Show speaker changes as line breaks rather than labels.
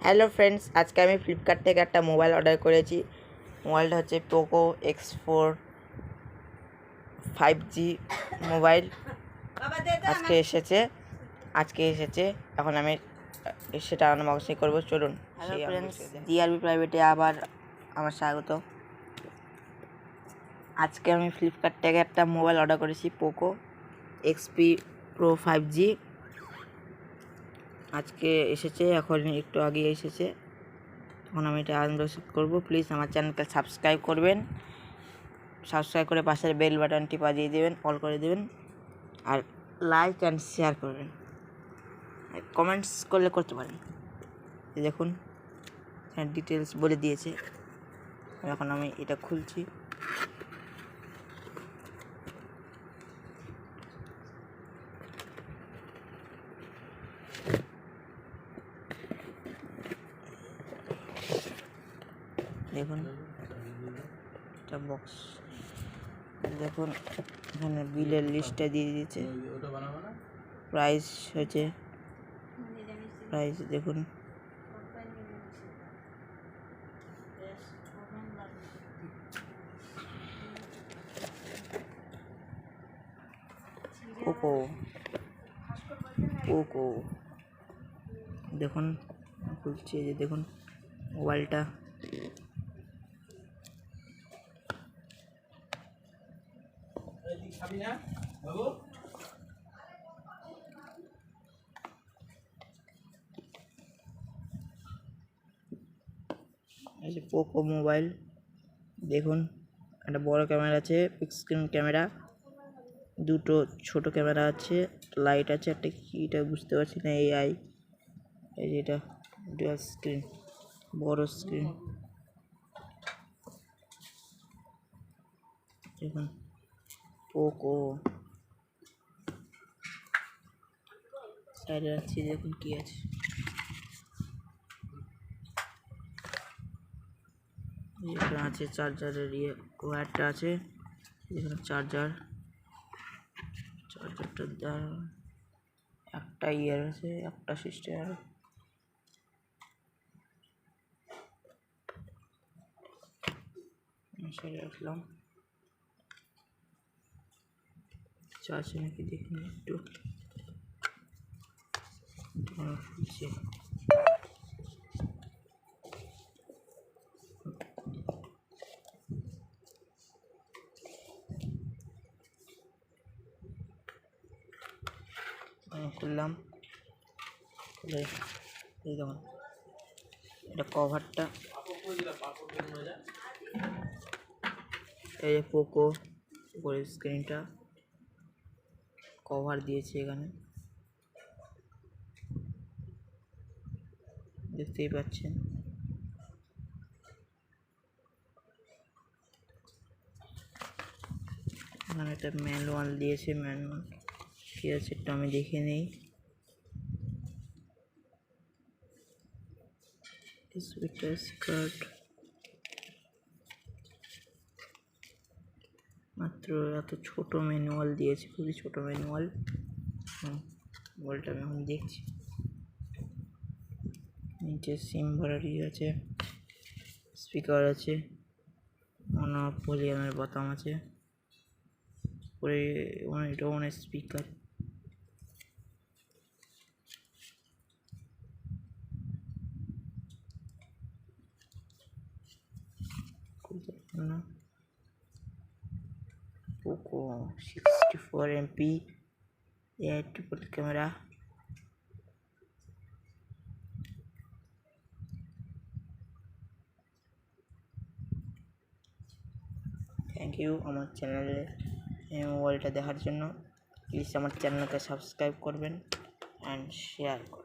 Hello friends, আজকে আমি Flipkart থেকে একটা মোবাইল অর্ডার করেছি। মোবাইলটা হচ্ছে পোকো X4 5G মোবাইল। আজকে এসেছে। এখন আমি সেটা আনবক্সিং করবো। চলুন। হ্যালো ফ্রেন্ডস, ডিআরবি প্রাইভেটে আবার আমার স্বাগত। আজকে আমি ফ্লিপকার্ট থেকে একটা মোবাইল অর্ডার করেছি, পোকো X4 Pro 5G। আজকে এসেছে, এখন একটু আগে এসেছে। এখন আমি এটা আনবক্সিং করবো। প্লিজ আমার চ্যানেলকে সাবস্ক্রাইব করবেন, সাবস্ক্রাইব করে পাশের বেল বাটনটি বাজিয়ে দেবেন, অল করে দেবেন, আর লাইক অ্যান্ড শেয়ার করবেন, কমেন্টস করতে পারেন। দেখুন, এখানে ডিটেলস বলে দিয়েছে। এখন আমি এটা খুলছি। দেখুন এটা বক্স। দেখুন এখানে বিলের লিস্টটা দিয়ে দিয়েছে। প্রাইস হচ্ছে দেখুন, পোকো দেখুন খুলছি। যে দেখুন মোবাইলটা, এই যে পোকো মোবাইল। দেখুন একটা বড় ক্যামেরা আছে, ফিক্স স্ক্রিন ক্যামেরা, দুটো ছোট ক্যামেরা আছে, লাইট আছে, একটা কিটা বুঝতে পারছি না, এই যে এটা ডুয়াল স্ক্রিন, বড় স্ক্রিন। দেখুন পোকো সাইডে রাখছি। দেখুন কি আছে, এখানে আছে চার্জারের ওয়্যারটা আছে। এখানে চার্জারটা একটা আছে, একটা সিস্টেম সেটা রাখলাম। চার্জ নাকি দেখুন একটু খুলছি। খুললাম, এই দেখুন এটা কভারটা, এই যে পোকো উপরে স্ক্রিনটা কভার দিয়েছে। এখানে দেখতেই পাচ্ছেন। এখানে একটা ম্যানুয়াল দিয়েছে, ম্যানুয়াল কি আছে একটু আমি দেখে নেই। স্কার্ট মাত্র এত ছোট ম্যানুয়াল দিয়েছে, খুবই ছোট ম্যানুয়াল। মোবাইলটা আমি এখন দেখছি। নিচে সিম ভরার আছে, স্পিকার আছে, অন অফ ভলিউমের বোতাম আছে, পরে এটা অনেক speaker. Poco 64 MP triple camera. Thank you আমার চ্যানেলে এই মোবাইলটা দেখার জন্য। প্লিজ আমার চ্যানেলকে সাবস্ক্রাইব করবেন অ্যান্ড শেয়ার করবেন।